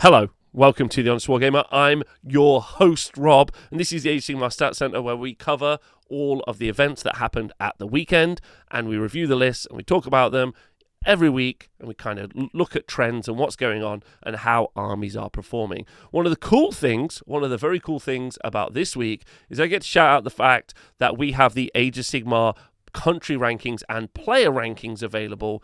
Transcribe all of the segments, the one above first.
Hello, welcome to the Honest Wargamer. I'm your host, Rob, and this is the Sigmar Stat Center where we cover all of the events that happened at the weekend, and we review the lists and we talk about them every week, and we kind of look at trends and what's going on and how armies are performing. One of the very cool things about this week is I get to shout out the fact that we have the Age of Sigmar country rankings and player rankings available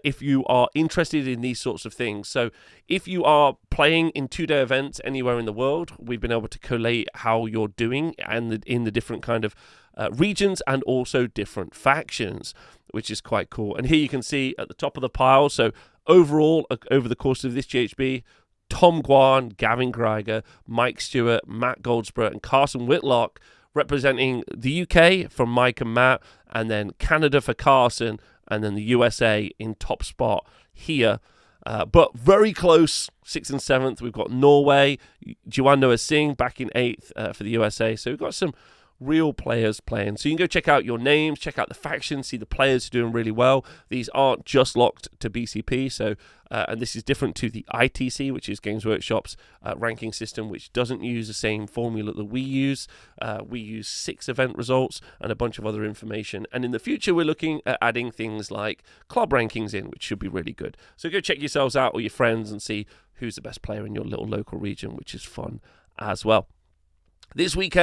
if you are interested in these sorts of things. So if you are playing in two-day events anywhere in the world, we've been able to collate how you're doing and in the different kind of regions and also different factions, which is quite cool. And here you can see at the top of the pile, so overall over the course of this GHB, Tom Guan, Gavin Greiger, Mike Stewart, Matt Goldsborough and Carson Whitlock representing the UK from Mike and Matt, and then Canada for Carson, and then the USA in top spot here. But very close, 6th and 7th. We've got Norway, Juan Noah Singh back in 8th for the USA. So we've got some real players playing. So you can go check out your names, check out the factions, see the players who are doing really well. These aren't just locked to BCP, so and this is different to the ITC, which is Games Workshop's ranking system, which doesn't use the same formula that we use. We use 6 event results and a bunch of other information. And in the future, we're looking at adding things like club rankings in, which should be really good. So go check yourselves out or your friends and see who's the best player in your little local region, which is fun as well. This week,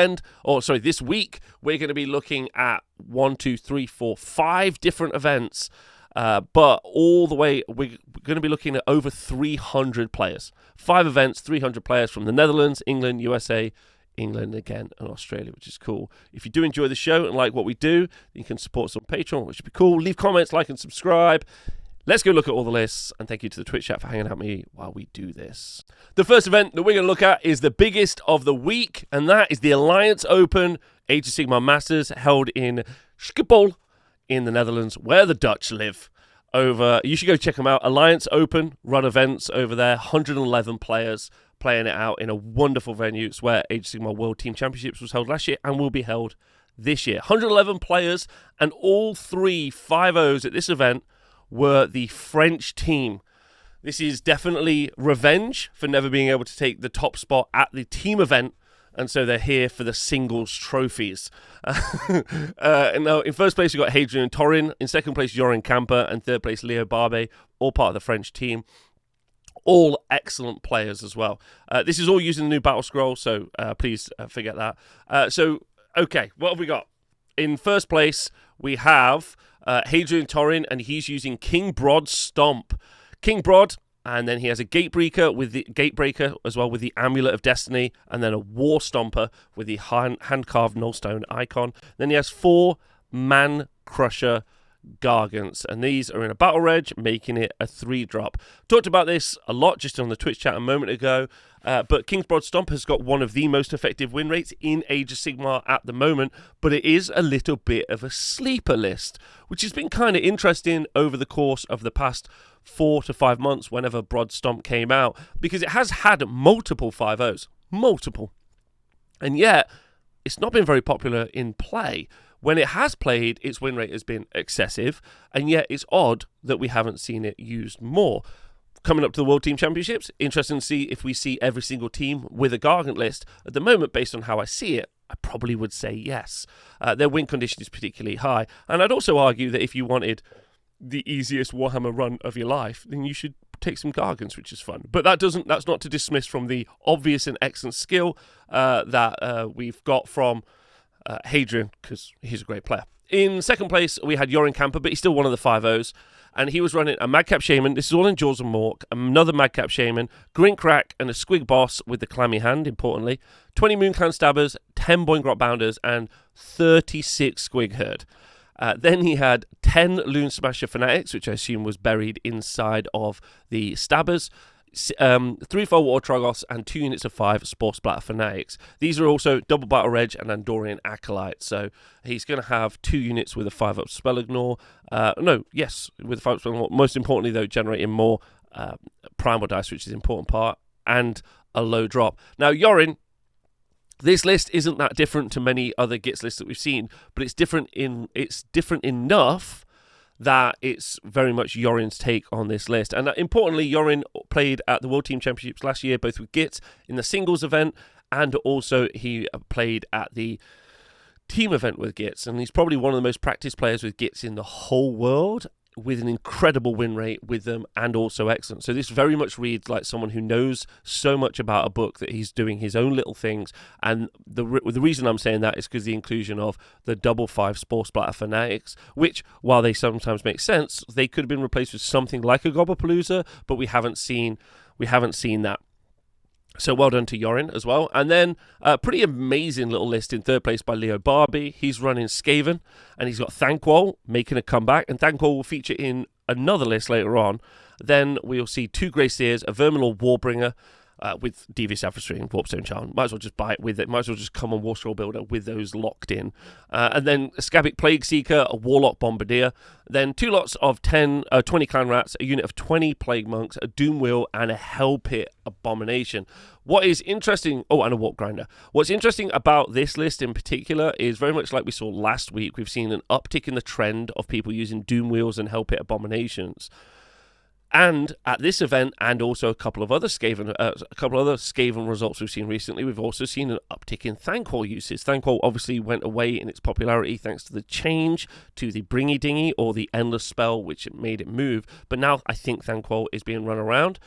we're going to be looking at 5 different events, but all the way, we're going to be looking at over 300 players. 5 events, 300 players from the Netherlands, England, USA, England again, and Australia, which is cool. If you do enjoy the show and like what we do, you can support us on Patreon, which would be cool. Leave comments, like, and subscribe. Let's go look at all the lists, and thank you to the Twitch chat for hanging out with me while we do this. The first event that we're going to look at is the biggest of the week, and that is the Alliance Open Age of Sigmar Masters held in Schiphol in the Netherlands, where the Dutch live. You should go check them out. Alliance Open run events over there, 111 players playing it out in a wonderful venue. It's where Age of Sigmar World Team Championships was held last year and will be held this year. 111 players, and all 3 5-0s at this event were the French team. This is definitely revenge for never being able to take the top spot at the team event, and so they're here for the singles trophies. Now, in first place, we've got Hadrian Torin. In second place, Joran Camper. And third place, Leo Barbe, all part of the French team. All excellent players as well. This is all using the new battle scroll, so please forget that. Okay, what have we got? In first place, we have Hadrian Torin, and he's using King Brod's Stomp. King Brod, and then he has a Gatebreaker as well with the Amulet of Destiny, and then a War Stomper with the hand-carved Nullstone icon. Then he has 4 Man Crusher Gargants, and these are in a battle reg, making it a 3-drop. Talked about this a lot just on the Twitch chat a moment ago, but King's Broad Stomp has got one of the most effective win rates in Age of Sigmar at the moment, but it is a little bit of a sleeper list, which has been kind of interesting over the course of the past 4 to 5 months whenever Broad Stomp came out, because it has had multiple 5-0s. Multiple. And yet, it's not been very popular in play. When it has played, its win rate has been excessive, and yet it's odd that we haven't seen it used more. Coming up to the World Team Championships, interesting to see if we see every single team with a Gargant list. At the moment, based on how I see it, I probably would say yes. Their win condition is particularly high, and I'd also argue that if you wanted the easiest Warhammer run of your life, then you should take some Gargants, which is fun. But that's not to dismiss from the obvious and excellent skill that we've got from Hadrian, because he's a great player. In second place, we had Joran Camper, but he's still one of the 5-0s, and he was running a Madcap Shaman. This is all in Jaws and Mork, another Madcap Shaman, Grint Crack, and a Squig Boss with the Clammy Hand, importantly, 20 Moonclan Stabbers, 10 Boingrot Bounders, and 36 Squig Herd. Then he had 10 Loon Smasher Fanatics, which I assume was buried inside of the Stabbers, 3 for Water Trogos, and 2 units of 5 Spore Splatter Fanatics. These are also Double Battle Reg and Andorian Acolyte, so he's going to have 2 units with a 5-up Spell Ignore. With a 5-up Spell Ignore. Most importantly, though, generating more Primal Dice, which is an important part, and a low drop. Now, Jorin, this list isn't that different to many other Gits lists that we've seen, but it's different enough that it's very much Yorin's take on this list. And importantly, Yorin played at the World Team Championships last year, both with Gitz in the singles event, and also he played at the team event with Gitz. And he's probably one of the most practiced players with Gitz in the whole world, with an incredible win rate with them and also excellent. So this very much reads like someone who knows so much about a book that he's doing his own little things. And the reason I'm saying that is because the inclusion of the 5/5 Spore Splatter Fanatics, which, while they sometimes make sense, they could have been replaced with something like a Gobblepalooza, but we haven't seen that. So well done to Yorin as well. And then a pretty amazing little list in third place by Leo Barbie. He's running Skaven, and he's got Thanquol making a comeback. And Thanquol will feature in another list later on. Then we'll see 2 Grey Seers, a Verminal Warbringer with Devious Adversary and Warpstone Charm. Might as well just buy it with it. Might as well just come on War Scroll Builder with those locked in. And then a Scabic Plague Seeker, a Warlock Bombardier. Then 2 lots of 20 Clan Rats, a unit of 20 Plague Monks, a Doom Wheel, and a Hell Pit Abomination. What is interesting... Oh, and a Warp Grinder. What's interesting about this list in particular is very much like we saw last week. We've seen an uptick in the trend of people using Doom Wheels and Hell Pit Abominations. And at this event, and also a couple of other Skaven results we've seen recently, we've also seen an uptick in Thanquol uses. Thanquol obviously went away in its popularity thanks to the change to the Bringy Dingy or the Endless Spell, which made it move. But now I think Thanquol is being run around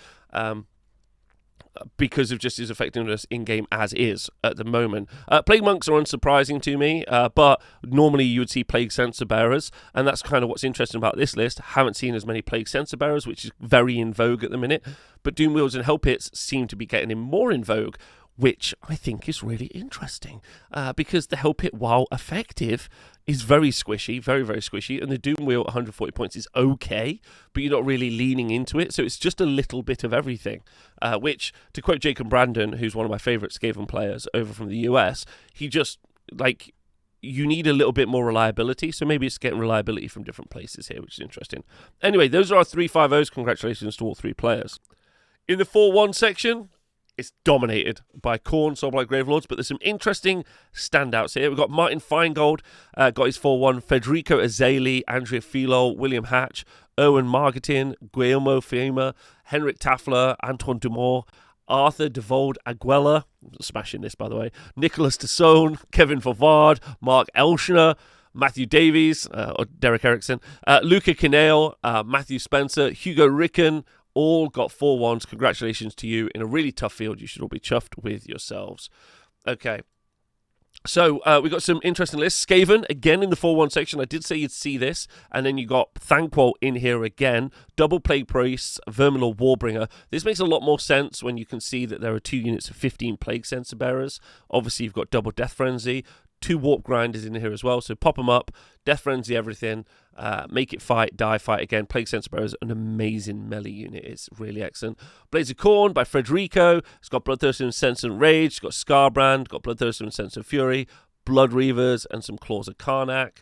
because of just his effectiveness in-game as is at the moment. Plague Monks are unsurprising to me, but normally you would see Plague Sensor Bearers, and that's kind of what's interesting about this list. Haven't seen as many Plague Sensor Bearers, which is very in vogue at the minute, but Doom Wheels and Hell Pits seem to be getting more in vogue, which I think is really interesting, because the Hell Pit, while effective, is very squishy, very, very squishy, and the Doom Wheel at 140 points is okay, but you're not really leaning into it, so it's just a little bit of everything, which, to quote Jacob Brandon, who's one of my favourite Skaven players over from the US, he just, you need a little bit more reliability, so maybe it's getting reliability from different places here, which is interesting. Anyway, those are our 3-5-0s. Congratulations to all 3 players. In the 4-1 section, it's dominated by Khorne, Soulblight Gravelords, but there's some interesting standouts here. We've got Martin Feingold, got his 4-1, Federico Azali, Andrea Filo, William Hatch, Erwin Margetin, Guillermo Fema, Henrik Tafler, Antoine Dumont, Arthur Devold Aguela, smashing this by the way, Nicholas Tasson, Kevin Favard, Mark Elshner, Matthew Davies, or Derek Erickson, Luca Kinale, Matthew Spencer, Hugo Ricken, all got 4-1s. Congratulations to you in a really tough field. You should all be chuffed with yourselves. Okay. So we got some interesting lists. Skaven, again in the 4-1 section. I did say you'd see this. And then you got Thanquol in here again. Double Plague Priests, Verminal Warbringer. This makes a lot more sense when you can see that there are 2 units of 15 Plague Sensor Bearers. Obviously, you've got double Death Frenzy. 2 Warp Grinders in here as well, so pop them up, Death Frenzy everything, make it fight, die, fight again. Plague Sensor Bearer is an amazing melee unit, it's really excellent. Blades of Khorne by Frederico, it's got Bloodthirster and Sensant Rage, it's got Scarbrand, got Bloodthirster and Sensant Fury, Blood Reavers, and some Claws of Karnak.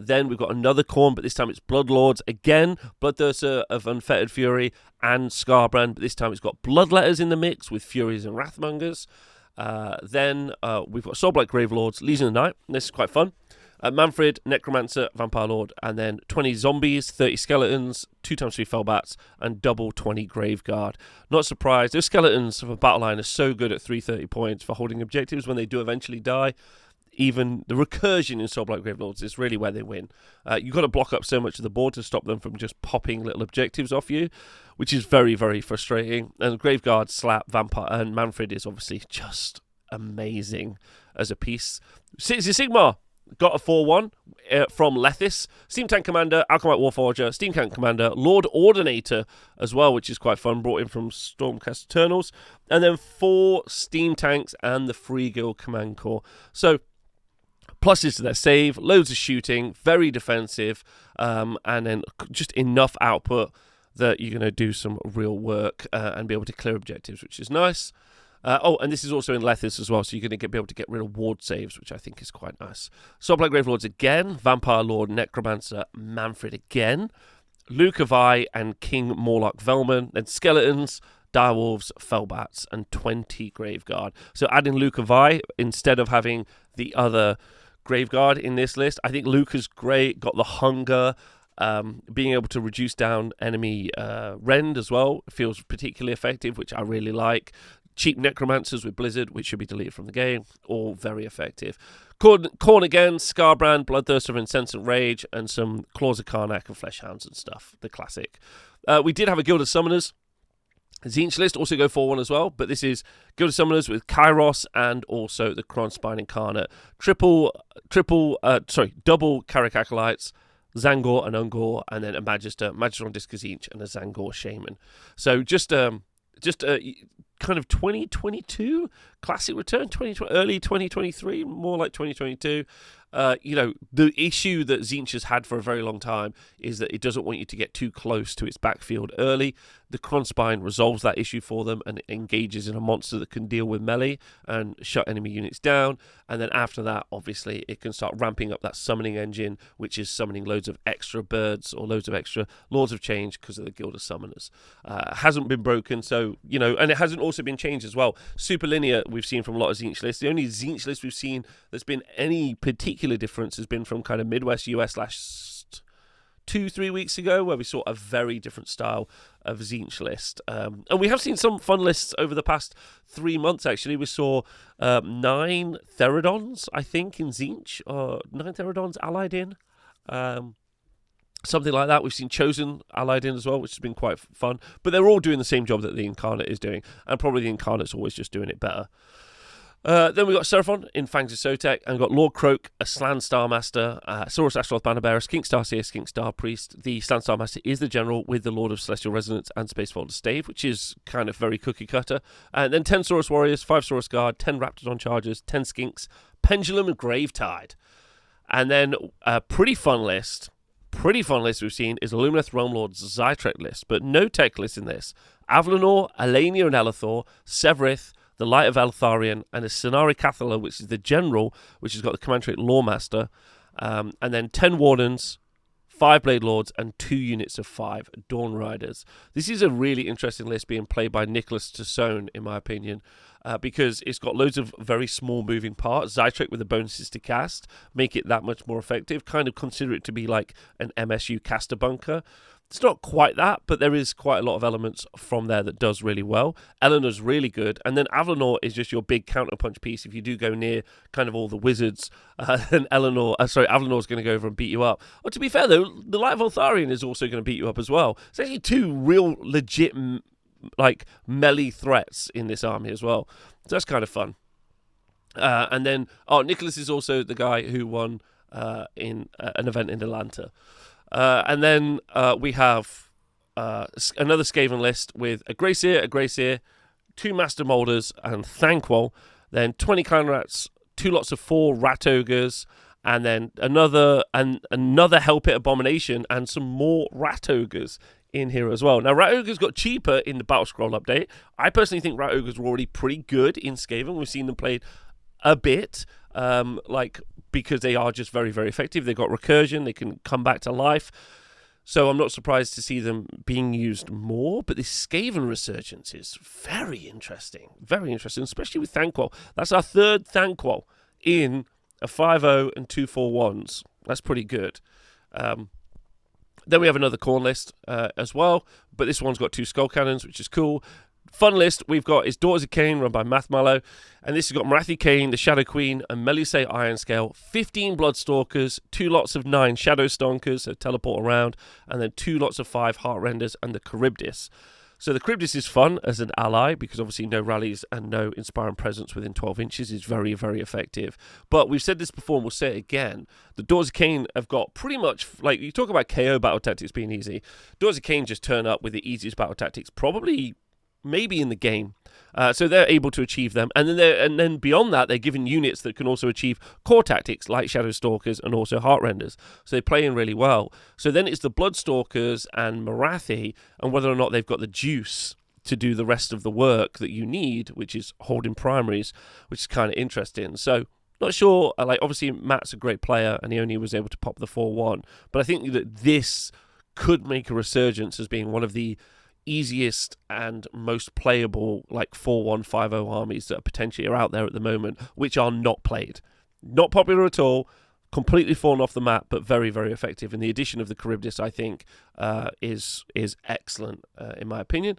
Then we've got another Khorne, but this time it's Bloodlords again, Bloodthirster of Unfettered Fury, and Scarbrand, but this time it's got Bloodletters in the mix with Furies and Wrathmongers. Then we've got Soulblight Gravelords, Legion of the Night. This is quite fun. Manfred, Necromancer, Vampire Lord, and then 20 Zombies, 30 Skeletons, 2x3 Fellbats, and double 20 Graveguard. Not surprised. Those Skeletons of a battle line are so good at 330 points for holding objectives when they do eventually die. Even the recursion in Soulblight Gravelords is really where they win. You've got to block up so much of the board to stop them from just popping little objectives off you, which is very, very frustrating. And Graveguard, Slap, Vampire, and Manfred is obviously just amazing as a piece. Sigmar got a 4-1 from Lethis. Steam Tank Commander, Alchemite Warforger, Steam Tank Commander, Lord Ordinator as well, which is quite fun, brought in from Stormcast Eternals. And then 4 Steam Tanks and the Free Guild Command Corps. So pluses to their save, loads of shooting, very defensive, and then just enough output that you're going to do some real work and be able to clear objectives, which is nice. And this is also in Lethis as well, so you're going to be able to get rid of ward saves, which I think is quite nice. Soulblight Gravelords again, Vampire Lord, Necromancer, Manfred again, Lucavi and King Morlock Velman, then Skeletons, Direwolves, Fellbats, and 20 Graveguard. So adding Lucavi instead of having the other Graveguard in this list, I think Luca's great, got the hunger, Being able to reduce down enemy rend as well feels particularly effective, which I really like. Cheap necromancers with Blizzard, which should be deleted from the game, all very effective. Corn again, Scarbrand, Bloodthirster of Incessant Rage, and some Claws of Karnak and Fleshhounds and stuff, the classic. We did have a Guild of Summoners. Tzeentch list also go 4-1 as well, but this is Guild of Summoners with Kairos and also the Kronspine Incarnate. Double Carrick Acolytes, Zangor and Ungor, and then a Magister on Disc Tzeentch, and a Zangor Shaman. So just a kind of 2022 classic return, early 2023, more like 2022. The issue that Tzeentch has had for a very long time is that it doesn't want you to get too close to its backfield early. The Kronspine resolves that issue for them and engages in a monster that can deal with melee and shut enemy units down. And then after that, obviously, it can start ramping up that summoning engine, which is summoning loads of extra birds or loads of extra Lords of Change because of the Guild of Summoners. Hasn't been broken, so, and it hasn't also been changed as well. Super linear, we've seen from a lot of Tzeentch lists. The only Tzeentch list we've seen that's been any particular difference has been from kind of Midwest US last 2-3 weeks ago, where we saw a very different style of Tzeentch list. And we have seen some fun lists over the past 3 months, actually. We saw 9 Therodons, I think, in Tzeentch, or 9 Therodons allied in. Something like that. We've seen Chosen allied in as well, which has been quite fun. But they're all doing the same job that the Incarnate is doing, and probably the Incarnate's always just doing it better. Then we got Seraphon in Fangs of Sotek, and got Lord Croak, a Slan Star Master, Saurus Astaroth Bannerbearer, Skink Star Seer, Skink Star Priest. The Slan Star Master is the general with the Lord of Celestial Resonance and Spacefolder Stave, which is kind of very cookie cutter. And then 10 Saurus Warriors, 5 Saurus Guard, 10 Raptidon Chargers, 10 Skinks, Pendulum and Gravetide. And then a pretty fun list we've seen is Lumineth Realm Lord's Zytrek list, but no tech list in this. Avalanor, Alania and Elathor, Severith, the Light of Eltharion, and a Cenari Cathala, which is the general, which has got the Command Trait Lawmaster, and then 10 Wardens, 5 Blade Lords, and 2 units of 5 Dawn Riders. This is a really interesting list being played by Nicholas Tassone, in my opinion, because it's got loads of very small moving parts. Zytrek with the bonuses to cast make it that much more effective. Kind of consider it to be like an MSU caster bunker. It's not quite that, but there is quite a lot of elements from there that does really well. Eleanor's really good, and then Avalanor is just your big counterpunch piece. If you do go near kind of all the wizards, then Avalanor's going to go over and beat you up. Or to be fair, though, the Light of Eltharion is also going to beat you up as well. It's actually 2 real legit melee threats in this army as well. So that's kind of fun. And then, Nicholas is also the guy who won in an event in Atlanta. And then we have another Skaven list with a Greyseer, 2 Master Moulders, and Thanquol. Then 20 Clan Rats, 2 lots of 4 Rat Ogres, and then another Hell Pit Abomination, and some more Rat Ogres in here as well. Now, Rat Ogres got cheaper in the Battle Scroll update. I personally think Rat Ogres were already pretty good in Skaven. We've seen them played a bit, because they are just very, very effective. They've got recursion. They can come back to life. So I'm not surprised to see them being used more. But this Skaven resurgence is very interesting. Very interesting, especially with Thanquol. That's our 3rd Thanquol in a 5-0 and 2 4-1s. That's pretty good. Then we have another Khorne list as well. But this one's got 2 Skull Cannons, which is cool. Fun list we've got is Daughters of Cain, run by Math Mallow, and this has got Marathi Cain, the Shadow Queen, and Melusai Ironscale, 15 Bloodstalkers, 2 lots of 9 Shadow Stonkers, so teleport around, and then 2 lots of 5 Heart Renders, and the Charybdis. So the Charybdis is fun as an ally, because obviously no rallies and no inspiring presence within 12 inches is very, very effective. But we've said this before, and we'll say it again, the Daughters of Cain have got pretty much, like, you talk about KO battle tactics being easy, Daughters of Cain just turn up with the easiest battle tactics, probably maybe in the game. So they're able to achieve them. And then beyond that, they're given units that can also achieve core tactics like Shadow Stalkers and also Heart Renders. So they play in really well. So then it's the Bloodstalkers and Marathi, and whether or not they've got the juice to do the rest of the work that you need, which is holding primaries, which is kind of interesting. So not sure, obviously Matt's a great player and he only was able to pop the 4-1. But I think that this could make a resurgence as being one of the easiest and most playable 4-1, 5-0 armies that potentially are out there at the moment, which are not played. Not popular at all. completely fallen off the map, but very, very effective. And the addition of the Charybdis, I think, is excellent, in my opinion.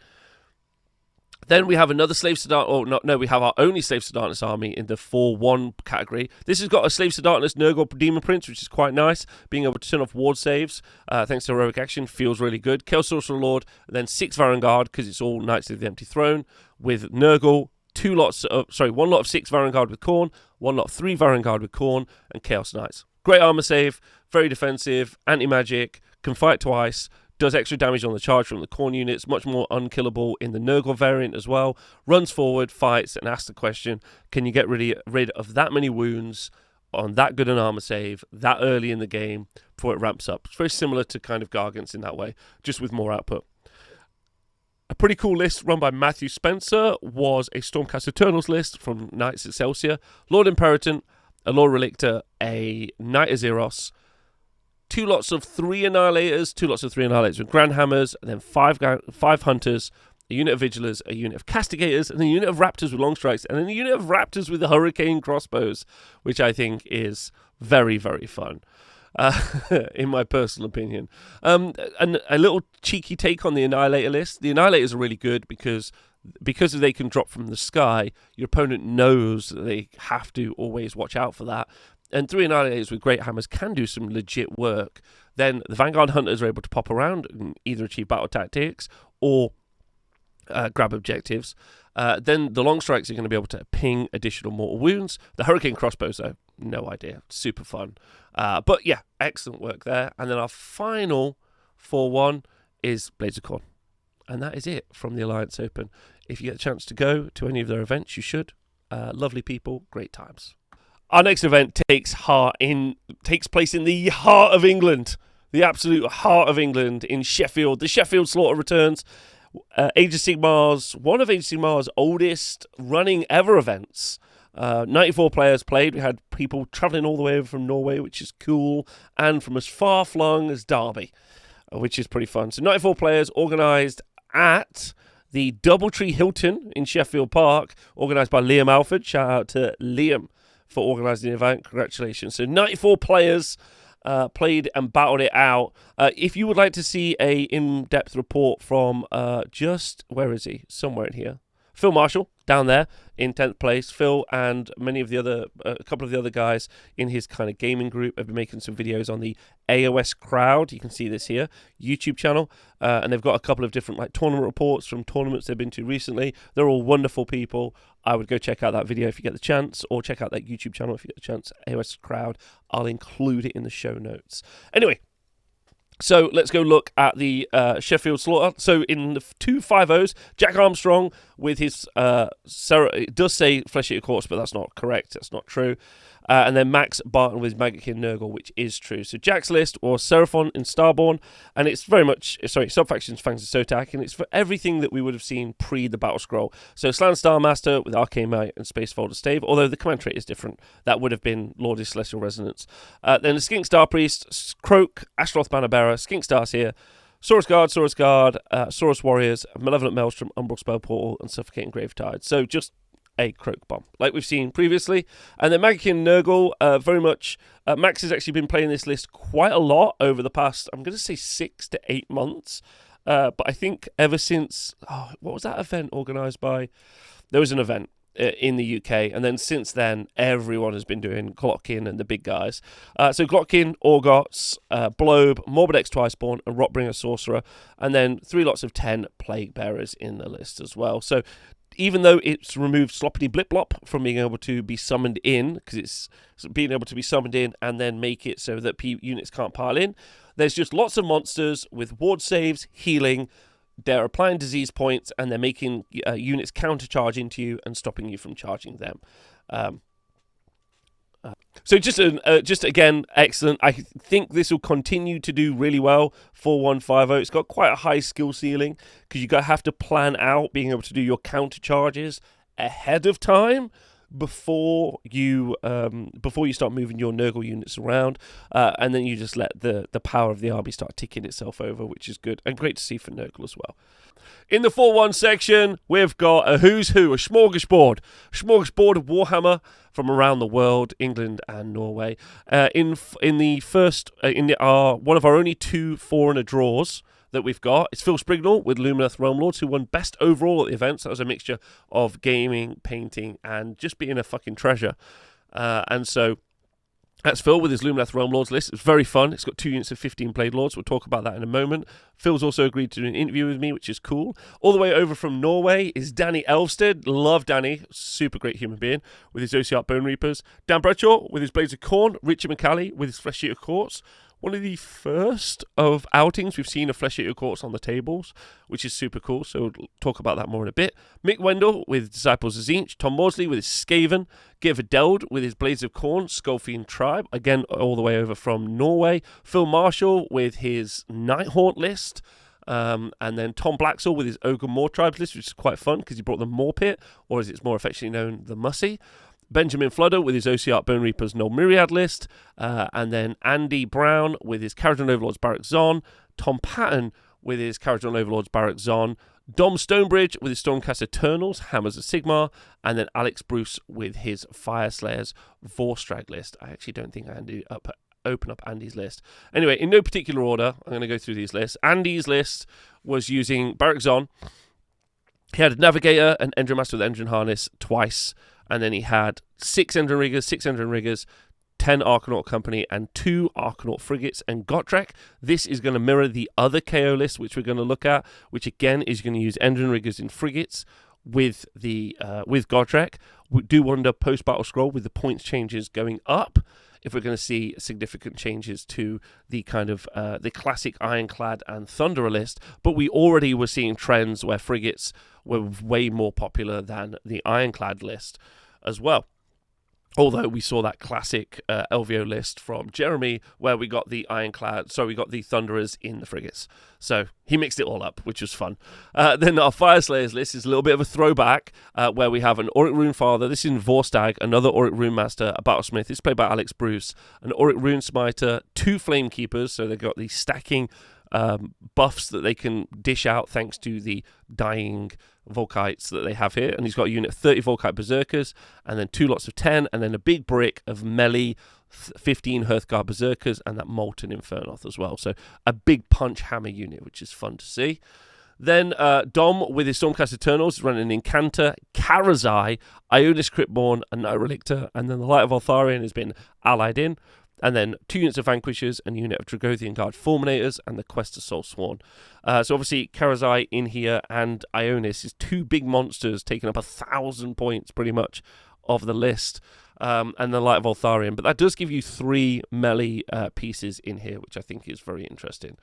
Then we have another Slaves to Darkness, we have our only Slaves to Darkness army in the 4-1 category. This has got a Slaves to Darkness Nurgle Demon Prince, which is quite nice. Being able to turn off ward saves, thanks to heroic action, feels really good. Chaos Sorcerer Lord, and then 6 Varangard, because it's all Knights of the Empty Throne, with Nurgle, one lot of 6 Varangard with Khorne, one lot of 3 Varangard with Khorne, and Chaos Knights. Great armor save, very defensive, anti-magic, can fight twice, does extra damage on the charge from the Khorne units, much more unkillable in the Nurgle variant as well. Runs forward, fights, and asks the question, can you get rid of that many wounds on that good an armor save that early in the game before it ramps up? It's very similar to kind of Gargants in that way, just with more output. A pretty cool list run by Matthew Spencer was a Stormcast Eternals list from Knights Excelsior, Lord Imperator, a Lord Relictor, a Knight Azeros, 2 lots of 3 Annihilators, 2 lots of 3 Annihilators with Grand Hammers, and then 5 Hunters, a unit of Vigilers, a unit of Castigators, and a unit of Raptors with Long Strikes, and then a unit of Raptors with the Hurricane Crossbows, which I think is very, very fun, in my personal opinion. And a little cheeky take on the Annihilator list. The Annihilators are really good because they can drop from the sky, your opponent knows that they have to always watch out for that. And 3 Annihilators with Great Hammers can do some legit work. Then the Vanguard Hunters are able to pop around and either achieve battle tactics or grab objectives. Then the Long Strikes are going to be able to ping additional mortal wounds. The Hurricane Crossbows, though, no idea. Super fun. But yeah, excellent work there. And then our final 4-1 is Blades of Khorne. And that is it from the Alliance Open. If you get a chance to go to any of their events, you should. Lovely people, great times. Our next event takes place in the heart of England, the absolute heart of England, in Sheffield. The Sheffield Slaughter returns. Age of Sigmar's one of Age of Sigmar's oldest running ever events. 94 players played. We had people travelling all the way over from Norway, which is cool, and from as far flung as Derby, which is pretty fun. So 94 players organised at the Doubletree Hilton in Sheffield Park, organised by Liam Alford. Shout out to Liam for organising the event. Congratulations. So 94 players played and battled it out. If you would like to see a in-depth report from where is he? Somewhere in here. Phil Marshall, down there in 10th place. Phil and a couple of the other guys in his kind of gaming group have been making some videos on the AOS Crowd. You can see this here, YouTube channel. And they've got a couple of different tournament reports from tournaments they've been to recently. They're all wonderful people. I would go check out that video if you get the chance, or check out that YouTube channel if you get the chance. AOS Crowd. I'll include it in the show notes. Anyway, so let's go look at the Sheffield Slaughter. So in the 2 5-0s, Jack Armstrong with his it does say Flesh Eater Corpse, but that's not correct. That's not true. And then Max Barton with Magickin Nurgle, which is true. So Jack's list was Seraphon and Starborn, and it's very much, Subfactions, Fangs and Sotak, and it's for everything that we would have seen pre the Battle Scroll. So Slan Starmaster with Arcane Might and Space Folder Stave, although the command trait is different. That would have been Lord's Celestial Resonance. Then the Skink Star Priest, Croak, Ashroth Banner Bearer, Skink Stars here, Saurus Guard, Saurus Warriors, Malevolent Maelstrom, Umbral Spell Portal, and Suffocating Gravetide. So just a Croak bomb, like we've seen previously. And then Magickin Nurgle, very much, Max has actually been playing this list quite a lot over the past, I'm going to say 6 to 8 months. But I think ever since, what was that event organised by? There was an event in the UK, and then since then, everyone has been doing Glotkin and the big guys. So Glotkin, Orgots, Blobe, Morbid X Twiceborn, and Rotbringer Sorcerer, and then 3 lots of 10 Plague Bearers in the list as well. So even though it's removed Sloppity Blip Blop from being able to be summoned in, because it's being able to be summoned in and then make it so that units can't pile in, there's just lots of monsters with ward saves, healing. They're applying disease points, and they're making units countercharge into you and stopping you from charging them. So just again, excellent. I think this will continue to do really well. 4-1-5-0. It's got quite a high skill ceiling because you have to plan out being able to do your counter charges ahead of time. before you start moving your Nurgle units around, and then you just let the power of the army start ticking itself over, which is good and great to see for Nurgle as well. In the 4-1 section, we've got a who's who, a smorgasbord of Warhammer from around the world, England and Norway. In one of our only 2 foreigner draws that we've got, it's Phil Sprignall with Lumineth Realmlords, who won best overall at the events. That was a mixture of gaming, painting, and just being a fucking treasure. And so that's Phil with his Lumineth Realmlords list. It's very fun. It's got 2 units of 15 Blade Lords. We'll talk about that in a moment. Phil's also agreed to do an interview with me, which is cool. All the way over from Norway is Danny Elvsted. Love Danny. Super great human being with his OCR Bone Reapers. Dan Bradshaw with his Blades of Khorne. Richard McCallie with his Flesh Eater Courts. One of the first of outings we've seen of Flesh Eater Courts on the tables, which is super cool, so we'll talk about that more in a bit. Mick Wendell with Disciples of Tzeentch, Tom Maudsley with his Skaven, Geir Verdeld with his Blades of Khorne, Skullfiend Tribe, again all the way over from Norway, Phil Marshall with his Nighthaunt list, and then Tom Blacksall with his Ogre Moor Tribes list, which is quite fun because he brought the Moor Pit, or as it's more affectionately known, the Mussy. Benjamin Fludder with his OCR Bone Reapers Null Myriad list, and then Andy Brown with his Caradhran Overlords Barak Zon, Tom Patton with his Caradhran Overlords Barak Zon, Dom Stonebridge with his Stormcast Eternals, Hammers of Sigmar, and then Alex Bruce with his Fire Slayers Vorstrag list. I actually don't think I open up Andy's list. Anyway, in no particular order, I'm going to go through these lists. Andy's list was using Barak Zon. He had a Navigator, an Endrin Master with Engine Harness twice, and then he had 6 Endrin Riggers, 10 Archanaut Company, and 2 Archanaut Frigates and Gotrek. This is going to mirror the other KO list, which we're going to look at, which again is going to use Endrin Riggers in Frigates with Gotrek. We do wonder post-battle scroll with the points changes going up if we're going to see significant changes to the kind of the classic Ironclad and Thunderer list, but we already were seeing trends where frigates were way more popular than the Ironclad list as well. Although we saw that classic LVO list from Jeremy where we got the Thunderers in the frigates. So he mixed it all up, which was fun. Then our Fire Slayers list is a little bit of a throwback where we have an Auric Rune Father. This is in Vorstag, another Auric Rune Master, a Battlesmith. This is played by Alex Bruce. An Auric Rune Smiter, 2 Flame Keepers. So they've got these stacking buffs that they can dish out thanks to the dying Volkites that they have here, and he's got a unit of 30 Volkite Berserkers, and then 2 lots of 10, and then a big brick of melee 15 Hearthguard Berserkers, and that Molten Infernoth as well. So a big punch hammer unit, which is fun to see. Then Dom with his Stormcast Eternals is running an Incantor, Karazai, Ionis Cryptborn, and Night Relictor, and then the Light of Altharion has been allied in. And then 2 units of Vanquishers and a unit of Dragothian Guard Fulminators and the Quest of Soul Sworn. So obviously Karazai in here and Ionis is 2 big monsters taking up 1,000 points pretty much of the list. And the Light of Altharion. But that does give you 3 melee pieces in here, which I think is very interesting.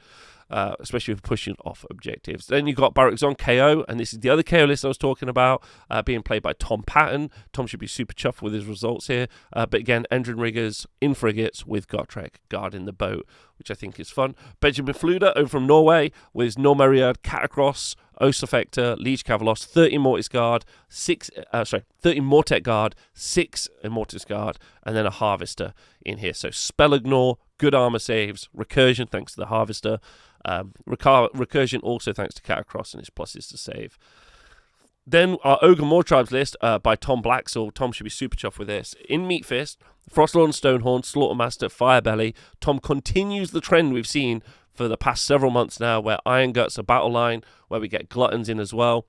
Especially with pushing off objectives. Then you've got Barak Zon KO, and this is the other KO list I was talking about, being played by Tom Patton. Tom should be super chuffed with his results here. But again, Endrin Riggers in frigates with Gotrek guarding the boat, which I think is fun. Benjamin Fluder over from Norway with his Normeriad, Catacross, Ossifector, Liege Cavalos, 30 Mortis Guard, 30 Mortek Guard, 6 Immortus Guard, and then a Harvester in here. So Spell Ignore, good armor saves, Recursion thanks to the Harvester, Recursion also thanks to Catacross and his pluses to save. Then our Ogre Moor Tribes list by Tom Blacksall. Tom should be super chuffed with this. In Meat Fist, Frostlord Stonehorn, Slaughtermaster, Firebelly. Tom continues the trend we've seen for the past several months now, where Iron Guts a battle line, where we get Gluttons in as well.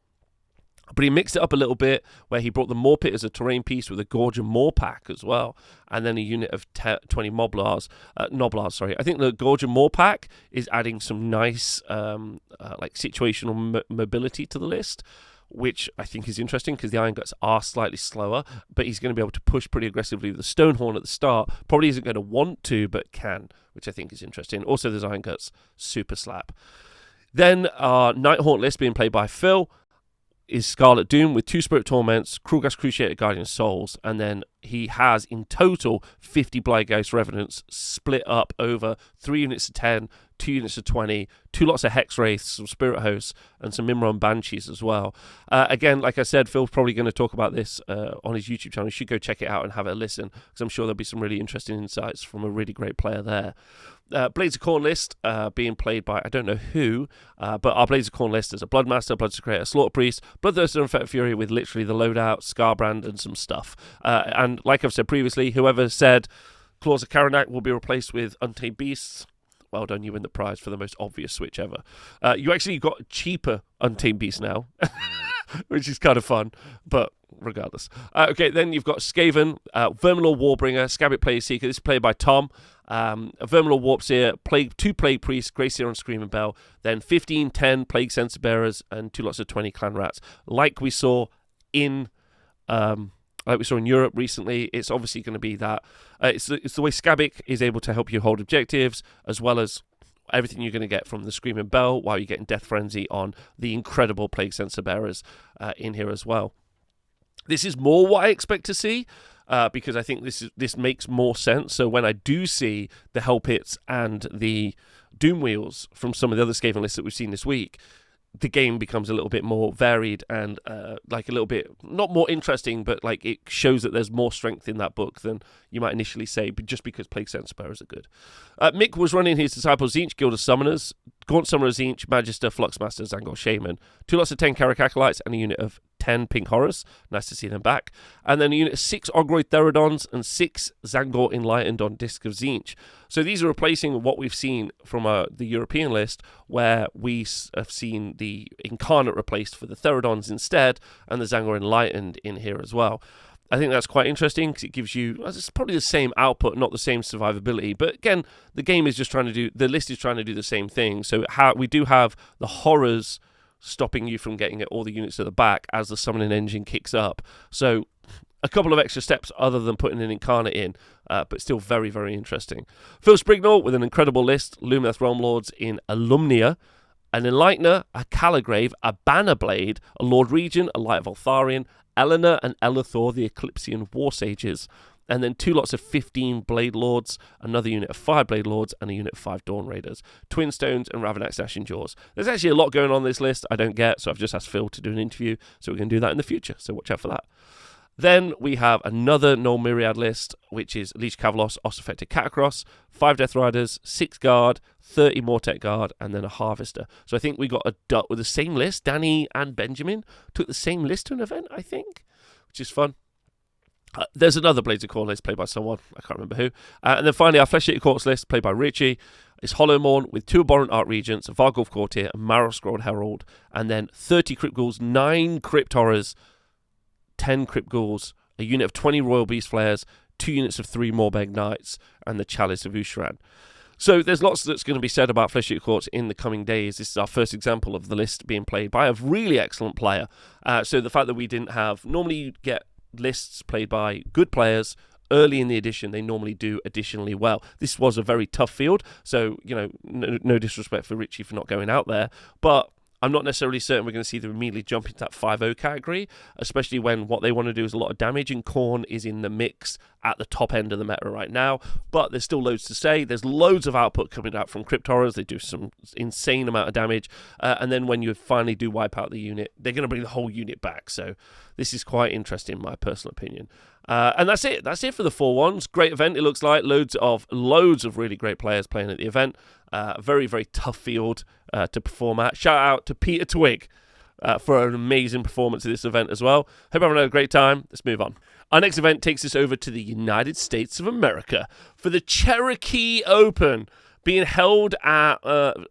But he mixed it up a little bit, where he brought the Moor Pit as a terrain piece with a Gorgon Moor Pack as well, and then a unit of 20 Noblars. I think the Gorgon Moor Pack is adding some nice like situational mobility to the list, which I think is interesting because the Iron Guts are slightly slower, but he's going to be able to push pretty aggressively with the Stonehorn at the start. Probably isn't going to want to, but can, which I think is interesting. Also, there's Iron Guts Super Slap. Then our Nighthaunt list being played by Phil. is Scarlet Doom with 2 Spirit Torments, Krulgas Cruciated Guardian Souls, and then he has in total 50 Blightgeist Revenants split up over 3 units of 10, 2 units of 20, 2 lots of Hex Wraiths, some Spirit Hosts, and some Mimron Banshees as well. Again, like I said, Phil's probably going to talk about this on his YouTube channel. You should go check it out and have a listen, because I'm sure there'll be some really interesting insights from a really great player there. Blades of Khorne list being played by I don't know who, but our Blades of Khorne list is a Bloodmaster, Bloodsecrator, Slaughter Priest, Bloodthirster, and Fet Fury with literally the loadout, Scarbrand, and some stuff. And like I've said previously, whoever said Claws of Karanak will be replaced with Untamed Beasts, well done, you win the prize for the most obvious switch ever. You actually got cheaper Untamed Beasts now, which is kind of fun, but regardless. Okay, then you've got Skaven, Verminlord Warbringer, Scabbit Plague Seeker. This is played by Tom. Verminlord Warpseer, 2 Plague Priests, Greyseer and Screaming Bell, then 15, 10 Plague Censer Bearers, and 2 lots of 20 Clan Rats. Like we saw in Europe recently, it's obviously going to be that. It's the way Skabbik is able to help you hold objectives, as well as everything you're going to get from the Screaming Bell, while you're getting Death Frenzy on the incredible Plague Censer Bearers in here as well. This is more what I expect to see, because I think this makes more sense. So when I do see the Hell Pits and the Doom Wheels from some of the other Skaven lists that we've seen this week, the game becomes a little bit more varied and like a little bit, not more interesting, but like it shows that there's more strength in that book than you might initially say, but just because Plague Censer Bearers are good. Mick was running his Disciple Tzeentch, Guild of Summoners, Gaunt Summoner Tzeentch, Magister, Fluxmaster, Zangor Shaman, 2 lots of 10 Karak Acolytes, and a unit of 10 Pink Horrors. Nice to see them back. And then a unit of 6 Ogroid Therodons and 6 Zangor Enlightened on Disc of Tzeentch. So these are replacing what we've seen from the European list, where we have seen the Incarnate replaced for the Therodons instead, and the Zangor Enlightened in here as well. I think that's quite interesting, because it gives you, it's probably the same output, not the same survivability, but again, the game is just the list is trying to do the same thing. So we do have the horrors stopping you from getting all the units to the back as the summoning engine kicks up. So a couple of extra steps other than putting an Incarnate in, but still very, very interesting. Phil Sprignall with an incredible list, Lumineth Realm Lords in Alumnia, an Enlightener, a Caligrave, a Bannerblade, a Lord Regent, a Light of Altharion, Eleanor and Elithor, the Eclipsian War Sages, and then 2 lots of 15 Blade Lords, another unit of 5 Blade Lords, and a unit of 5 Dawn Raiders, Twin Stones, and Ravanax Ashen Jaws. There's actually a lot going on this list I don't get, so I've just asked Phil to do an interview, so we're going to do that in the future, so watch out for that. Then we have another Null Myriad list, which is Leech Kavalos, Oss-Affected Catacross, 5 Death Riders, 6 Guard, 30 Mortek Guard, and then a Harvester. So I think we got a dot with the same list. Danny and Benjamin took the same list to an event, I think, which is fun. There's another Blades of Khorne list played by someone, I can't remember who. And then finally, our Flesh Eater Courts list played by Richie is Hollowmorn with 2 Abhorrent Archregents, a Varghulf Courtier, a Marrow-Scrolled Herald, and then 30 Crypt Ghouls, 9 Crypt Horrors, 10 Crypt Ghouls, a unit of 20 Royal Beast Flayers, 2 units of 3 Morbeg Knights, and the Chalice of Usharan. So there's lots that's going to be said about Flesh Eater Courts in the coming days. This is our first example of the list being played by a really excellent player. So the fact that we didn't have, normally you get lists played by good players early in the edition, they normally do additionally well. This was a very tough field, so no disrespect for Richie for not going out there, but I'm not necessarily certain we're going to see them immediately jump into that 5-0 category, especially when what they want to do is a lot of damage, and Khorne is in the mix at the top end of the meta right now. But there's still loads to say. There's loads of output coming out from Crypt Horrors. They do some insane amount of damage. And then when you finally do wipe out the unit, they're going to bring the whole unit back. So this is quite interesting, in my personal opinion. And that's it. That's it for the 4-1s. Great event, it looks like. Loads of really great players playing at the event. Very, very tough field to perform at. Shout out to Peter Twig for an amazing performance at this event as well. Hope everyone had a great time. Let's move on. Our next event takes us over to the United States of America for the Cherokee Open, being held at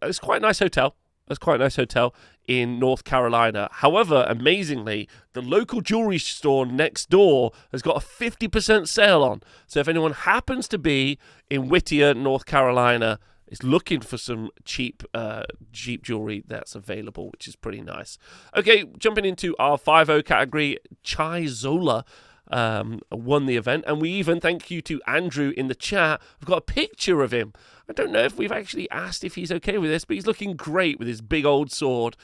it's quite a nice hotel. It's quite a nice hotel in North Carolina. However, amazingly, the local jewelry store next door has got a 50% sale on. So if anyone happens to be in Whittier, North Carolina, is looking for some cheap jewelry, that's available, which is pretty nice. Okay, jumping into our 5-0 category, Chai Zola won the event. And we even, thank you to Andrew in the chat, we've got a picture of him. I don't know if we've actually asked if he's okay with this, but he's looking great with his big old sword.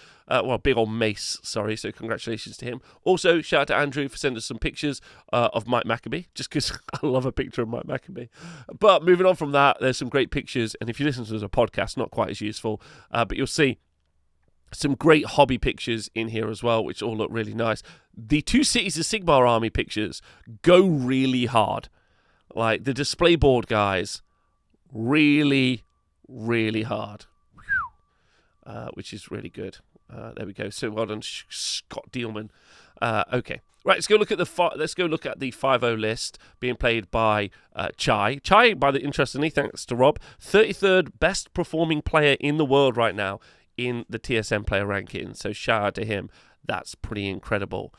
Big old mace, sorry. So congratulations to him. Also, shout out to Andrew for sending us some pictures of Mike Maccabee, just because I love a picture of Mike Maccabee. But moving on from that, there's some great pictures. And if you listen to this as a podcast, not quite as useful, but you'll see some great hobby pictures in here as well, which all look really nice. The two Cities of Sigmar army pictures go really hard. Like, the display board guys, really, really hard, which is really good. There we go. So well done, Scott Dealman. Okay, right. Let's go look at the 5-0 list being played by Chai. Chai, interestingly, thanks to Rob, 33rd best performing player in the world right now in the TSM player ranking. So shout out to him. That's pretty incredible.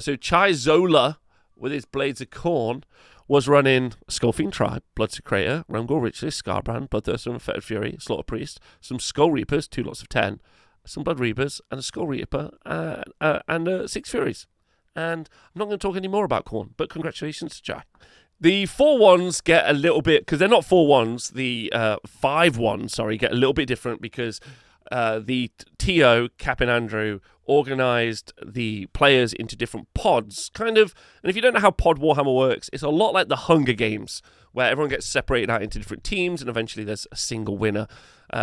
So Chai Zola with his Blades of Khorne was running Skullfiend Tribe, Bloodsecrator, Ramgor Ritualist, Scarbrand, Bloodthirster and Fetid Fury, Slaughter Priest, some Skull Reapers, 2 lots of 10, some Blood Reapers, and a Skull Reaper, and 6 Furies. And I'm not going to talk any more about Khorne, but congratulations to Chai. The 4-1s get a little bit, because they're not 4-1s, the 5-1s, sorry, get a little bit different because the TO, Captain Andrew, organised the players into different pods, kind of. And if you don't know how Pod Warhammer works, it's a lot like the Hunger Games, where everyone gets separated out into different teams, and eventually there's a single winner,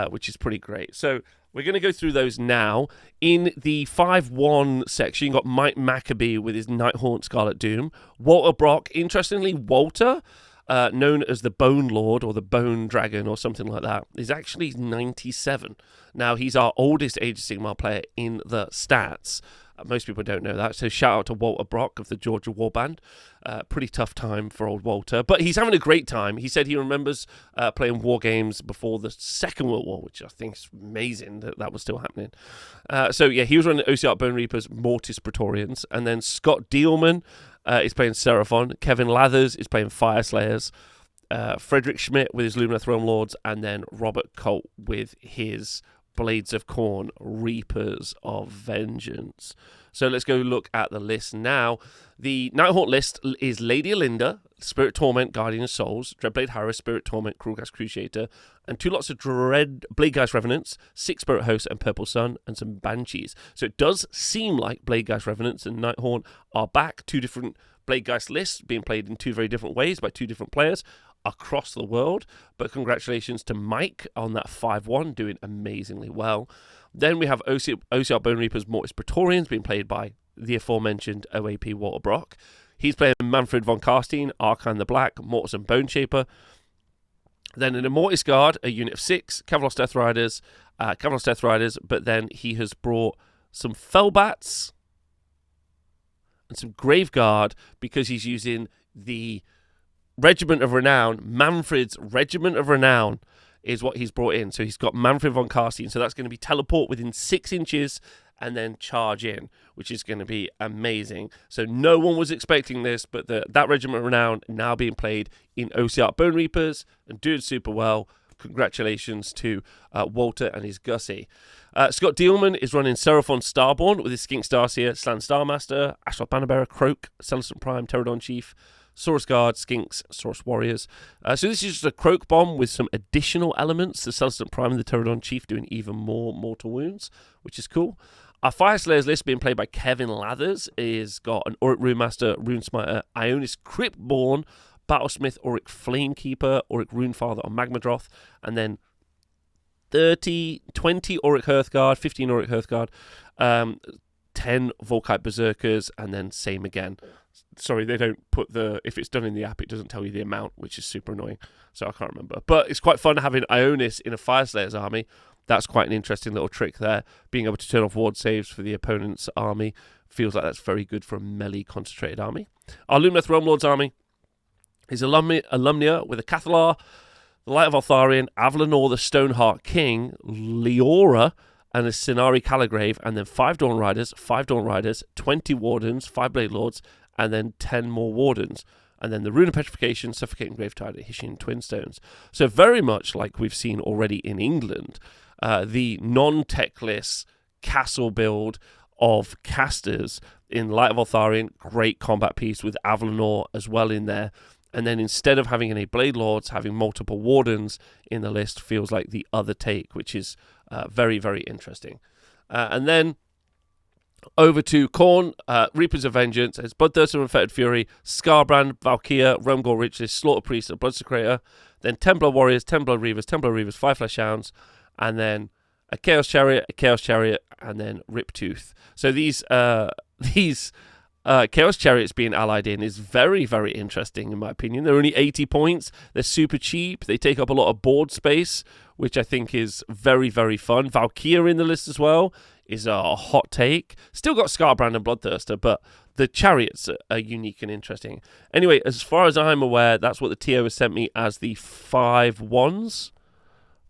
which is pretty great. So we're going to go through those now. In the 5-1 section, you've got Mike Maccabee with his Nighthaunt Scarlet Doom. Walter Brock, interestingly, Walter, known as the Bone Lord or the Bone Dragon or something like that, is actually 97. Now, he's our oldest Age of Sigmar player in the stats. Most people don't know that, so shout out to Walter Brock of the Georgia Warband. Pretty tough time for old Walter, but he's having a great time. He said he remembers playing war games before the Second World War, which I think is amazing that was still happening. He was running OCR Bone Reapers, Mortis Praetorians, and then Scott Dealman is playing Seraphon. Kevin Lathers is playing Fire Slayers. Frederick Schmidt with his Lumineth Throne Lords, and then Robert Colt with his Blades of Khorne, Reapers of Vengeance. So let's go look at the list now. The Nighthaunt list is Lady Alinda, Spirit Torment, Guardian of Souls, Dreadblade Harris, Spirit Torment, Krulgas Crusader, and 2 lots of Bladegeist Revenants, 6 Spirit Hosts and Purple Sun, and some Banshees. So it does seem like Bladegeist Revenants and Nighthaunt are back. 2 different Bladegeist lists being played in 2 very different ways by 2 different players across the world. But congratulations to Mike on that 5-1, doing amazingly well. Then we have OCR Bone Reapers, Mortis Praetorians, being played by the aforementioned OAP Walter Brock. He's playing Manfred von Karstein, Archon the Black, Mortis and Bone Shaper. Then an Immortis Guard, a unit of 6, Kavalos Death Riders, but then he has brought some Fellbats and some Graveguard because he's using the Regiment of Renown. Manfred's Regiment of Renown is what he's brought in. So he's got Manfred von Karstein. So that's going to be teleport within 6 inches and then charge in, which is going to be amazing. So no one was expecting this, but that Regiment of Renown now being played in OCR Bone Reapers and doing super well. Congratulations to Walter and his Gussie. Scott Dealman is running Seraphon Starborn with his Skink Starseer, Slan Starmaster, Ashloth Bannerbearer, Croak, Celestant Prime, Pterodon Chief, Saurus Guard, Skinks, Saurus Warriors. So this is just a Croak Bomb with some additional elements. The Celestant Prime and the Pterodon Chief doing even more mortal wounds, which is cool. Our Fire Slayers list being played by Kevin Lathers is got an Auric Runemaster, Runesmiter, Ionis Cryptborn, Battlesmith, Auric Flamekeeper, Auric Runefather on Magmadroth, and then 20 Auric Hearthguard, 15 Auric Hearthguard, 10 Volkite Berserkers, and then same again. Sorry, they don't put if it's done in the app, it doesn't tell you the amount, which is super annoying. So I can't remember. But it's quite fun having Ionis in a Fire Slayers army. That's quite an interesting little trick there. Being able to turn off ward saves for the opponent's army feels like that's very good for a melee concentrated army. Our Lumineth Realm Lords army is Alumnia with a Cathalar, the Light of Altharion, Avalanor the Stoneheart King, Leora, and a Sinari Caligrave, and then 5 Dawn Riders, 20 Wardens, 5 Blade Lords, and then 10 more Wardens. And then the Rune of Petrification, Suffocating Gravetide, and Hishing Twinstones. So very much like we've seen already in England, the non-techless castle build of casters in Light of Eltharion, great combat piece with Avalanor as well in there. And then instead of having any Blade Lords, having multiple Wardens in the list feels like the other take, which is very, very interesting. And then over to Khorne, Reapers of Vengeance. It's Bloodthirster and Fetid Fury, Scarbrand, Valkyria, Realmgore Riches, Slaughter Priest, and Bloodsecrator. Then Templar Warriors, Templar Reavers, Five Flesh Hounds, and then a Chaos Chariot, and then Riptooth. So these Chaos Chariots being allied in is very, very interesting in my opinion. They're only 80 points. They're super cheap. They take up a lot of board space, which I think is very, very fun. Valkyria in the list as well is a hot take. Still got Scarbrand and Bloodthirster, but the Chariots are unique and interesting. Anyway, as far as I'm aware, that's what the TO has sent me as the 5 ones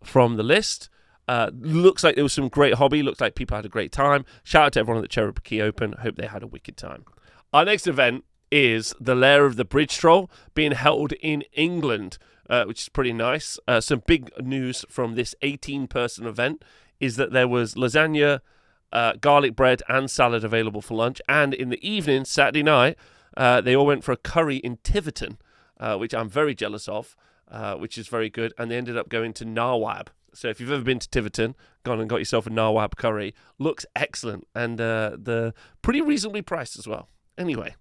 from the list. Looks like there was some great hobby. Looks like people had a great time. Shout out to everyone at the Cherokee Open. Hope they had a wicked time. Our next event is the Lair of the Bridge Troll being held in England, which is pretty nice. Some big news from this 18-person event is that there was lasagna, garlic bread and salad available for lunch. And in the evening, Saturday night, they all went for a curry in Tiverton, which I'm very jealous of, which is very good. And they ended up going to Nawab. So if you've ever been to Tiverton, gone and got yourself a Nawab curry, looks excellent. And they're pretty reasonably priced as well. Anyway,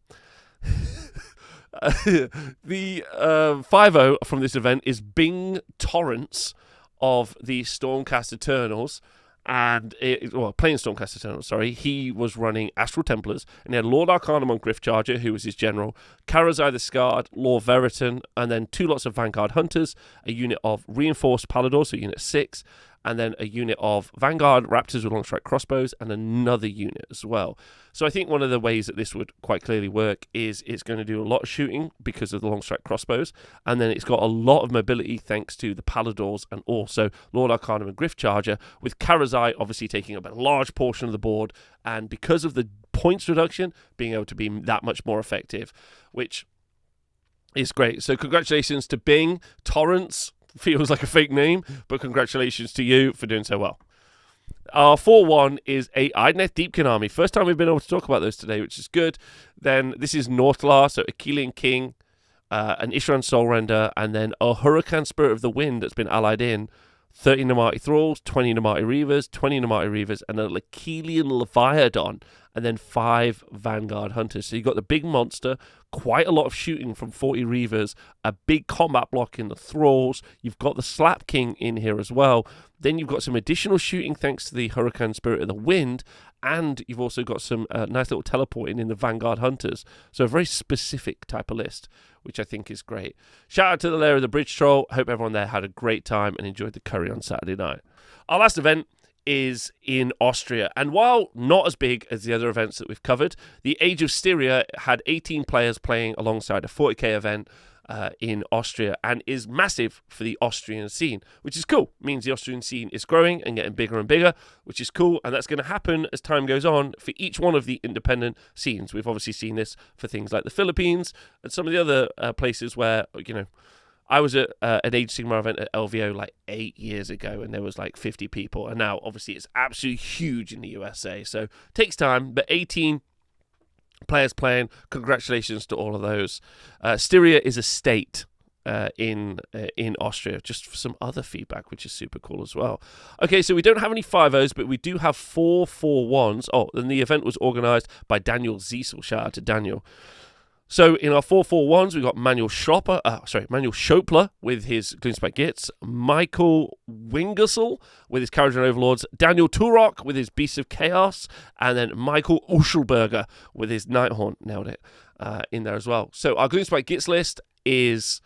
the 5-0 from this event is Bing Torrance of the Stormcast Eternals. And playing Stormcast Eternals, sorry. He was running Astral Templars, and he had Lord Arcanum on Griffcharger, who was his general, Karazai the Scarred, Lord Veritan, and then 2 lots of Vanguard Hunters, a unit of Reinforced Palador, so unit 6, and then a unit of Vanguard Raptors with long strike crossbows, and another unit as well. So I think one of the ways that this would quite clearly work is it's going to do a lot of shooting because of the long strike crossbows, and then it's got a lot of mobility thanks to the Paladors and also Lord Arcanum and Griffcharger, with Karazai obviously taking up a large portion of the board, and because of the points reduction, being able to be that much more effective, which is great. So congratulations to Bing Torrance. Feels like a fake name, but congratulations to you for doing so well. Our 4-1 is a Idoneth Deepkin army. First time we've been able to talk about those today, which is good. Then this is Northlar, so Achillean King, an Ishran Soulrender, and then a Huracan Spirit of the Wind that's been allied in. 30 Namati Thralls, 20 Namati Reavers, and a Achillean Leviathan, and then 5 Vanguard Hunters. So you've got the big monster, quite a lot of shooting from 40 Reavers, a big combat block in the Thralls. You've got the Slap King in here as well. Then you've got some additional shooting thanks to the Huracan Spirit of the Wind, and you've also got some nice little teleporting in the Vanguard Hunters. So a very specific type of list, which I think is great. Shout out to the Lair of the Bridge Troll. Hope everyone there had a great time and enjoyed the curry on Saturday night. Our last event is in Austria, and while not as big as the other events that we've covered, the Age of Styria had 18 players playing alongside a 40k event in Austria, and is massive for the Austrian scene, which is cool. It means the Austrian scene is growing and getting bigger and bigger, which is cool, and that's going to happen as time goes on for each one of the independent scenes. We've obviously seen this for things like the Philippines and some of the other places where, you know, I was at an Age Sigmar event at LVO like 8 years ago, and there was like 50 people, and now obviously it's absolutely huge in the USA, so it takes time, but 18 players playing. Congratulations to all of those. Styria is a state in Austria, just for some other feedback, which is super cool as well. Okay, so we don't have any 5-0s, but we do have 4 4-1s. Oh, and the event was organised by Daniel Ziesel. Shout out to Daniel. So in our 4-4-1s, we've got Manuel Schopler with his Gloomspike Gits, Michael Wingersel with his Carriage and Overlords, Daniel Turok with his Beasts of Chaos, and then Michael Uschelberger with his Nighthaunt, nailed it, in there as well. So our Gloomspike Gits list is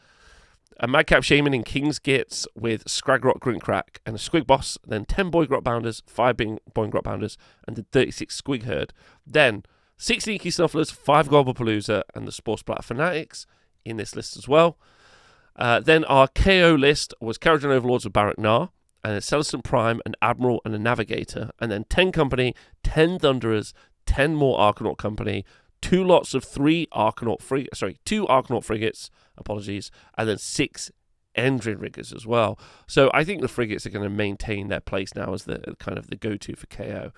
a Madcap Shaman in King's Gits with Scragrot Grinkcrack and a Squig Boss, then 10 Boygrot Bounders, 5 Boygrot Bounders, and then 36 Squig Herd. Then 6 Sneaky Snufflers, 5 Gobblepalooza, and the Spore Splat Fanatics in this list as well. Then our KO list was Carriage and Overlords with Barak Nar, and a Celestant Prime, an Admiral, and a Navigator, and then 10 Company, 10 Thunderers, 10 more Archanaut Company, 2 lots of 2 Archanaut frigates, and then 6 Endrin riggers as well. So I think the frigates are going to maintain their place now as the kind of the go-to for KO.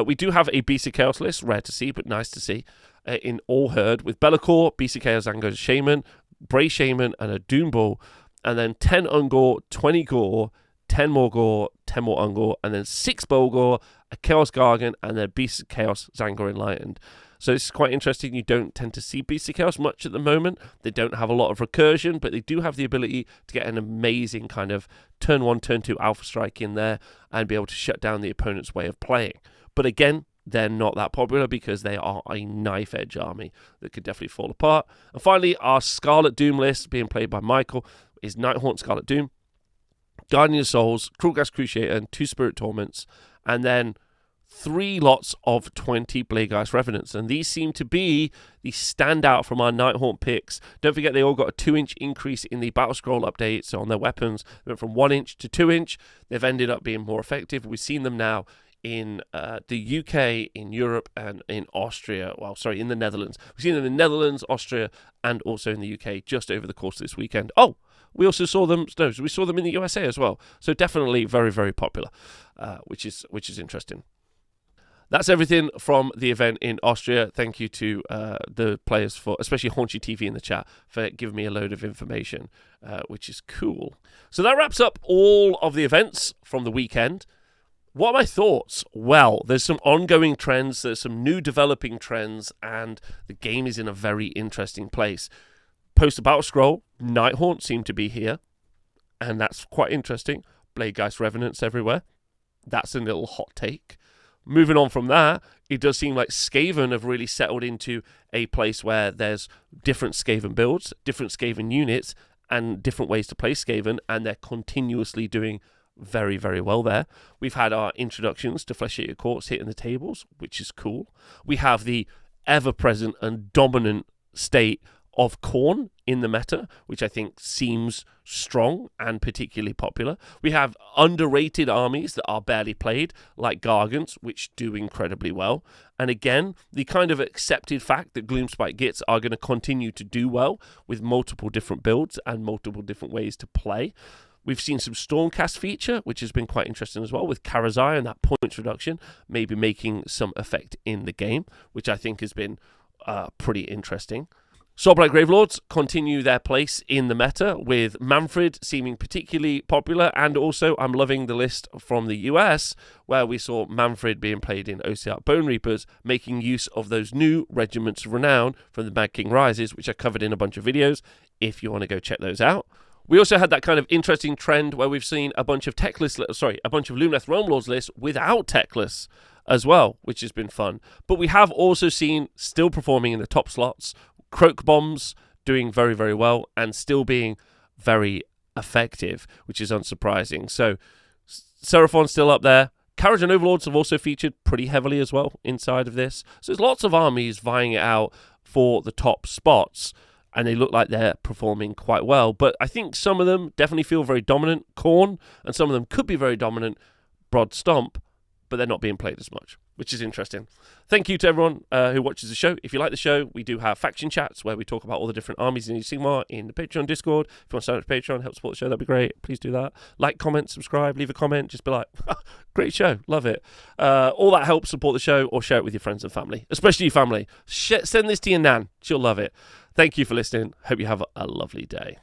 We do have a Beast of Chaos list, rare to see, but nice to see, in all herd, with Be'lakor, Beast of Chaos Zango Shaman, Bray Shaman, and a Doom Ball, and then 10 Ungor, 20 Gore, 10 more Gore, 10 more Ungor, and then 6 Bolgor, a Chaos Gargan, and then Beast of Chaos Zangor Enlightened. So this is quite interesting. You don't tend to see Beast of Chaos much at the moment. They don't have a lot of recursion, but they do have the ability to get an amazing kind of turn 1, turn 2 Alpha Strike in there and be able to shut down the opponent's way of playing. But again, they're not that popular because they are a knife edge army that could definitely fall apart. And finally, our Scarlet Doom list, being played by Michael, is Nighthaunt Scarlet Doom, Guardian of Souls, Cruel Gas Cruciator, and 2 Spirit Torments, and then 3 lots of 20 Bladegeist Revenants, and these seem to be the standout from our Nighthaunt picks. Don't forget they all got a 2-inch increase in the Battle Scroll updates on their weapons. They went from 1-inch to 2-inch. They've ended up being more effective. We've seen them now in the UK, in Europe, and in Austria. Well, sorry, in the Netherlands. We've seen them in the Netherlands, Austria, and also in the UK just over the course of this weekend. Oh, we also saw them. No, we saw them in the USA as well. So definitely very, very popular, which is interesting. That's everything from the event in Austria. Thank you to the players, for, especially Haunchy TV in the chat, for giving me a load of information, which is cool. So that wraps up all of the events from the weekend. What are my thoughts? Well, there's some ongoing trends, there's some new developing trends, and the game is in a very interesting place. Post the Battle Scroll, Nighthaunt seem to be here, and that's quite interesting. Bladegeist Revenants everywhere. That's a little hot take. Moving on from that, it does seem like Skaven have really settled into a place where there's different Skaven builds, different Skaven units, and different ways to play Skaven, and they're continuously doing very, very well there. We've had our introductions to Flesh Eater Courts hitting the tables, which is cool. We have the ever-present and dominant state of Khorne in the meta, which I think seems strong and particularly popular. We have underrated armies that are barely played, like Gargants, which do incredibly well. And again, the kind of accepted fact that Gloomspite Gits are going to continue to do well with multiple different builds and multiple different ways to play. We've seen some Stormcast feature, which has been quite interesting as well, with Karazai and that points reduction maybe making some effect in the game, which I think has been pretty interesting. Soulblight Gravelords continue their place in the meta, with Manfred seeming particularly popular, and also I'm loving the list from the US, where we saw Manfred being played in OCR Bone Reapers, making use of those new Regiments of Renown from the Mad King Rises, which I covered in a bunch of videos, if you want to go check those out. We also had that kind of interesting trend where we've seen a bunch of Lumineth Realm Lords lists without tech lists as well, which has been fun. But we have also seen, still performing in the top slots, Croak Bombs doing very, very well and still being very effective, which is unsurprising. So Seraphon's still up there. Karajan Overlords have also featured pretty heavily as well inside of this. So there's lots of armies vying it out for the top spots, and they look like they're performing quite well. But I think some of them definitely feel very dominant, Khorne, and some of them could be very dominant, Broad Stomp, but they're not being played as much, which is interesting. Thank you to everyone who watches the show. If you like the show, we do have faction chats where we talk about all the different armies in Sigmar in the Patreon Discord. If you want to sign up to Patreon, help support the show, that'd be great. Please do that. Like, comment, subscribe, leave a comment. Just be like, great show, love it. All that helps support the show, or share it with your friends and family, especially your family. Send this to your nan. She'll love it. Thank you for listening. Hope you have a lovely day.